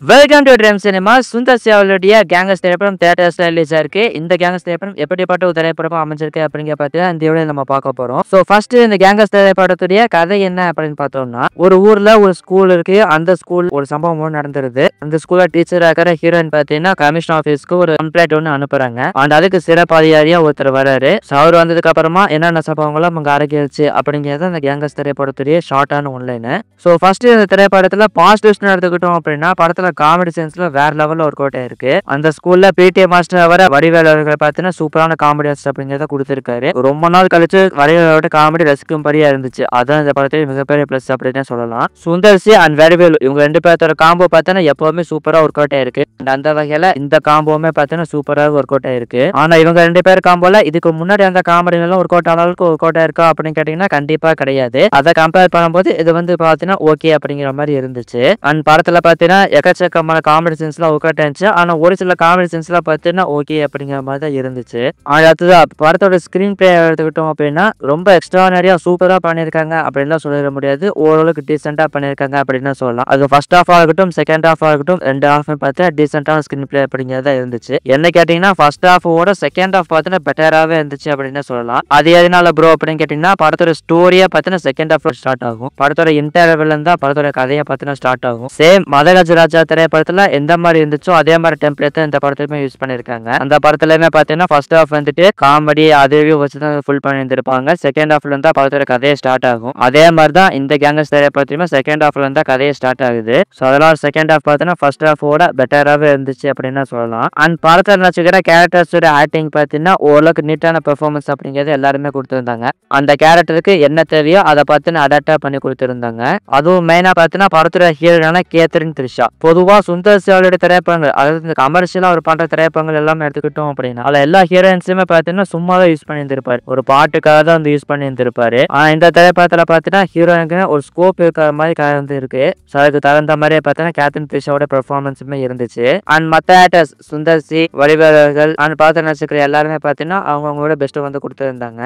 Welcome to dream cinema. Sundar C அவர்களுடைய கேங்கஸ் திரைப்படம் தியேட்டர்ஸ்ல release ஆயிருக்கு. இந்த கேங்கஸ் திரைப்படம் எப்படிப்பட்ட ஒரு திரைப்படமா அமைஞ்சிருக்கு அப்படிங்கிற பத்தி இந்த வீடியோ நம்ம பார்க்க போறோம். ஸோ ஃபர்ஸ்ட் இந்த கேங்கஸ் திரைப்படத்துடைய கதை என்ன அப்படின்னு பார்த்தோம்னா, ஒரு ஊர்ல ஒரு ஸ்கூல் இருக்கு. அந்த ஸ்கூல் ஒரு சம்பவம் நடந்துருது. அந்த ஸ்கூல்ல டீச்சரா இருக்கிற ஹீரோயின் பார்த்தீங்கன்னா கமிஷன் ஆஃபீஸ்க்கு ஒரு கம்ப்ளைண்ட் ஒன்று அனுப்புறாங்க. அண்ட் அதுக்கு சிறப்பு அதிகாரியா ஒருத்தர் வராரு. ஸோ அவர் வந்ததுக்கு அப்புறமா என்னென்ன சம்பவங்களும் அங்கே அரங்கேறிச்சு அப்படிங்கிறது அந்த கேங்கஸ் திரைப்படத்துடைய ஷார்ட்டான ஒன்லைன். ஸோ ஃபர்ஸ்ட் இந்த திரைப்படத்துல பாசிட்டிவ்ஸ் எடுத்துக்கிட்டோம் அப்படின்னா, படத்துல காமெடி சென்ஸ்ல வேற லெவல்ல ஒர்க் அவுட் ஆயிருக்கு. அந்த ஸ்கூல்ல பிடிஏ மாஸ்டர் வர வடிவேல் அவர்கள் பார்த்தீங்கன்னா சூப்பரான காமெடியன்ஸ் அப்படிங்கிறத கொடுத்திருக்காரு. ரொம்ப நாள் கழிச்சு வடிவேலோட காமெடி ரசிக்கும்படியா இருந்துச்சு. அதான் இந்த படத்துல மிகப்பெரிய பிளஸ் அப்படின்னு சொல்லலாம். சுந்தர் சி அண்ட் வடிவேல் இவங்க ரெண்டு பேர்த்தோட காம்போ பார்த்தீங்கன்னா எப்பவுமே சூப்பரா ஒர்க் அவுட் ஆயிருக்கு. அந்த வகையில இந்த காம்போவுமே பார்த்தீங்கன்னா சூப்பராக ஒர்க் அவுட் ஆயிருக்கு. ஆனா இவங்க ரெண்டு பேர் காம்போல இதுக்கு முன்னாடி அந்த காமெடி எல்லாம் ஒர்க் அவுட் அளவுக்கு ஒர்க் அவுட் ஆயிருக்கா அப்படின்னு கேட்டீங்கன்னா கண்டிப்பா கிடையாது. அதை கம்பேர் பண்ணும்போது இது வந்து பாத்தீங்கன்னா ஓகே அப்படிங்கிற மாதிரி இருந்துச்சு. அண்ட் படத்துல பாத்தீங்கன்னா எக்கச்சக்கமான காமெடி சீன்ஸ்லாம் ஒர்க் அவுட் ஆச்சு. ஆனா ஒரு சில காமெடி சீன்ஸ்லாம் பாத்தீங்கன்னா ஓகே அப்படிங்கிற மாதிரி தான் இருந்துச்சு. அடுத்ததான் படத்தோட ஸ்கிரீன் பிளே எடுத்துக்கிட்டோம் அப்படின்னா ரொம்ப எக்ஸ்ட்ரானரியா சூப்பரா பண்ணிருக்காங்க அப்படின்லாம் சொல்லிட முடியாது. ஓரளவுக்கு டீசெண்டா பண்ணிருக்காங்க அப்படின்னு சொல்லலாம். அது ஃபர்ஸ்ட் ஹாஃப் ஆகட்டும் செகண்ட் ஹாஃப் ஆகட்டும் ரெண்டு ஹாஃப் பார்த்தா டீசெண்டான ஸ்கிரீன் பிளே அப்படிங்கிறதா இருந்துச்சு. என்ன கேட்டீங்கன்னா ஃபர்ஸ்ட் ஹாஃபோட செகண்ட் ஹாஃப் பார்த்தீங்கன்னா பெட்டராகவே இருந்துச்சு அப்படின்னு சொல்லலாம். அது எதனால ப்ரோ அப்படின்னு கேட்டீங்கன்னா, படத்தோட ஸ்டோரியா பார்த்தீங்கன்னா செகண்ட் ஹாஃப்ல ஸ்டார்ட் ஆகும். படத்தோட இன்டர்வெல் இருந்தா படத்தோட கதையை பார்த்தீங்கன்னா ஸ்டார்ட் ஆகும். சேம் மதகஜராஜா திரைப்படத்துல எந்த மாதிரி இருந்துச்சோ அதே மாதிரி டெம்ப்ளேட் இந்த படத்துலயுமே யூஸ் பண்ணிருக்காங்க. அந்த படத்துலயுமே பார்த்தீங்கன்னா ஃபர்ஸ்ட் ஹாஃப் வந்துட்டு காமெடி அதுவே வச்சுதான் ஃபுல் பண்ணியிருந்திருப்பாங்க. செகண்ட் ஹாஃப்ல இருந்தா படத்தோட கதையை ஸ்டார்ட் ஆகும். அதே மாதிரி தான் இந்த கேங்கஸ் திரைப்படத்துலயுமே செகண்ட் ஹாஃப்ல இருந்தா கதையை ஸ்டார்ட் ஆகுது. ஸோ அதெல்லாம் செகண்ட் ஹாஃப் பார்த்தீங்கன்னா ஃபர்ஸ்ட் ஹாஃபோட பெட்டராகவே இருந்துச்சு அப்படின்னு சொல்லலாம். அண்ட் படத்தில் நடிச்சுக்கிற கேரக்டர்ஸோட ஆக்டிங் பார்த்தீங்கன்னா ஓரளவுக்கு நீட்டான பெர்ஃபார்மன்ஸ் அப்படிங்கிறது எல்லாருமே கொடுத்துருந்தாங்க. அந்த கேரக்டருக்கு என்ன தேவையோ அதை பார்த்து அடாப்டா பண்ணி கொடுத்துருந்தாங்க. அதுவும் மெயினா பார்த்தீங்கன்னா படத்தோட ஹீரோனான கேத்ரின் த்ரிஷா. பொதுவா சுந்தர் சி அவருடைய திரைப்படங்கள் அதாவது இந்த கமர்ஷியலா அவர் பண்ற திரைப்படங்கள் எல்லாமே எடுத்துக்கிட்டோம் அப்படின்னா அதுல எல்லா ஹீரோயின்ஸுமே பார்த்தீங்கன்னா சும்மா தான் யூஸ் பண்ணியிருந்திருப்பாரு. ஒரு பாட்டுக்காக தான் வந்து யூஸ் பண்ணியிருந்திருப்பாரு. ஆனா இந்த திரைப்படத்துல பார்த்தீங்கன்னா ஹீரோயினுக்கு ஒரு ஸ்கோப் இருக்கிற மாதிரி வந்து இருக்கு. ஸோ அதுக்கு தகுந்த மாதிரியே பார்த்தீங்கன்னா கேத்ரின் த்ரிஷாவோட பெர்ஃபார்மன்ஸுமே இருந்துச்சு. அண்ட் மற்ற ஆக்டர்ஸ் சுந்தர் சி வடிவேலர்கள் அண்ட் பார்த்து நடிச்சுக்கிற எல்லாருமே பார்த்தீங்கன்னா அவங்களோட பெஸ்ட் வந்து கொடுத்துருந்தாங்க.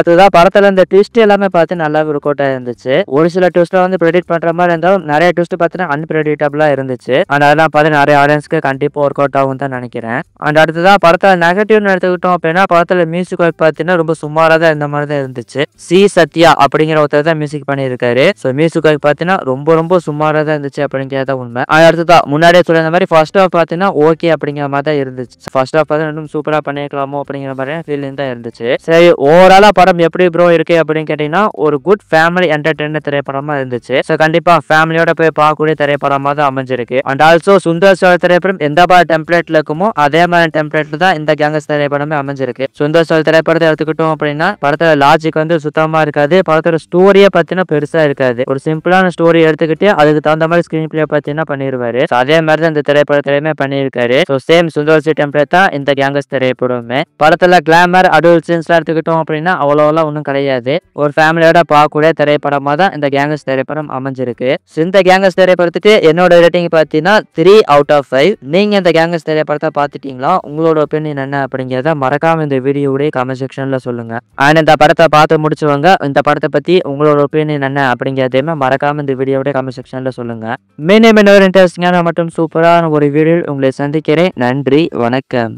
அதுதான் படத்துல இந்த ட்விஸ்ட் எல்லாமே பார்த்து நல்லா ஒர்க் அவுட் ஆயிருந்துச்சு. ஒரு சில ட்விஸ்ட்ல வந்து ப்ரெடிக்ட் பண்ற மாதிரி இருந்தாலும் நிறைய ட்விஸ்ட் பார்த்தீங்கன்னா அன்பிரெடிக்டபிளா இருந்துச்சு. அண்ட் அதெல்லாம் பார்த்து நிறைய ஆடியன்ஸ்க்கு கண்டிப்பா ஒர்க் அவுட் ஆகும் தான் நினைக்கிறேன். அண்ட் அடுத்ததான் படத்துல நெகட்டிவ்னு எடுத்துக்கிட்டோம் அப்படின்னா, படத்துல மியூசிக் ஒர்க் பார்த்தீங்கன்னா ரொம்ப சுமாரா தான் இந்த மாதிரி தான் இருந்துச்சு. சி சத்யா அப்படிங்கிற ஒருத்தர் தான் மியூசிக் பண்ணியிருக்காரு. ஸோ மியூசிக் ஒர்க் பார்த்தீங்கன்னா ரொம்ப சுமாரா தான் இருந்துச்சு அப்படிங்கிறத உண்மை. அடுத்ததான் முன்னாடியே சொல்லியிருந்த மாதிரி ஃபர்ஸ்ட் ஹாஃப் பார்த்தீங்கன்னா ஓகே அப்படிங்கிற மாதிரி தான் இருந்துச்சு. ஃபர்ஸ்ட் ஹாஃப் பார்த்தீங்கன்னா இன்னும் சூப்பரா பண்ணிருக்கலாமோ அப்படிங்கிற மாதிரி ஃபீலிங் தான் இருந்துச்சு. சரி, ஓவராலா படம் எப்படி ப்ரோ இருக்கு அப்படின்னு கேட்டீங்கன்னா ஒரு குட் ஃபேமிலி என்டர்டெயின்மெண்ட் திரைப்படமா இருந்துச்சு. ஸோ கண்டிப்பா ஃபேமிலியோட போய் பார்க்கக்கூடிய திரைப்படமா தான் அமைஞ்சிருக்கு. அண்ட் ஆல்சோ சுந்தர் சி திரைப்படம் எந்த மாதிரி டெம்ப்ளேட்ல இருக்குமோ அதே மாதிரி டெம்ப்ளேட்ல தான் இந்த கேங்கஸ் திரைப்படமே அமைஞ்சிருக்கு. சுந்தர் சி திரைப்படத்தை எடுத்துக்கிட்டோம் அப்படின்னா படத்தோட லாஜிக் வந்து சுத்தமா இருக்காது. படத்தோட ஸ்டோரியை பார்த்தீங்கன்னா பெருசா இருக்காது. ஒரு சிம்பிளான ஸ்டோரி எடுத்துக்கிட்டு அதுக்கு தகுந்த மாதிரி ஸ்கிரீன் பிளே பார்த்தீங்கன்னா பண்ணிடுவாரு. அதே மாதிரி தான் இந்த திரைப்படத்திலுமே பண்ணியிருக்காரு. So same Sundar C template தான் இந்த கேங்கஸ் திரைப்படமே. படத்துல கிளாமர் அடல்ட் சீன்ஸ்லாம் எடுத்துக்கிட்டோம் அப்படின்னா அவ்வளோலாம் ஒன்றும் கிடையாது. ஒரு ஃபேமிலியோட பார்க்கக்கூடிய திரைப்படமா தான் இந்த கேங்கஸ் திரைப்படம் அமைஞ்சிருக்கு. இந்த கேங்கஸ் திரைப்படத்துக்கு என்னோட ரேட்டிங் பார்த்தீங்கன்னா 3 out of 5. நீங்க இந்த கேங்கஸ் திரைப்படத்தை பார்த்துட்டீங்களா? உங்களோட ஒப்பீனியன் என்ன அப்படிங்கிறத மறக்காம இந்த வீடியோடைய கமெண்ட் செக்ஷன்ல சொல்லுங்க. அண்ட் இந்த படத்தை பார்த்து முடிச்சவங்க இந்த படத்தை பத்தி உங்களோட ஒப்பீனியன் என்ன அப்படிங்கிறதையுமே மறக்காம இந்த வீடியோடைய கமெண்ட் செக்ஷன்ல சொல்லுங்க. மீண்டும் இன்னொரு இன்ட்ரெஸ்டிங்கான மற்றும் சூப்பரான ஒரு வீடியோ உங்களை சந்திக்கிறேன். நன்றி, வணக்கம்.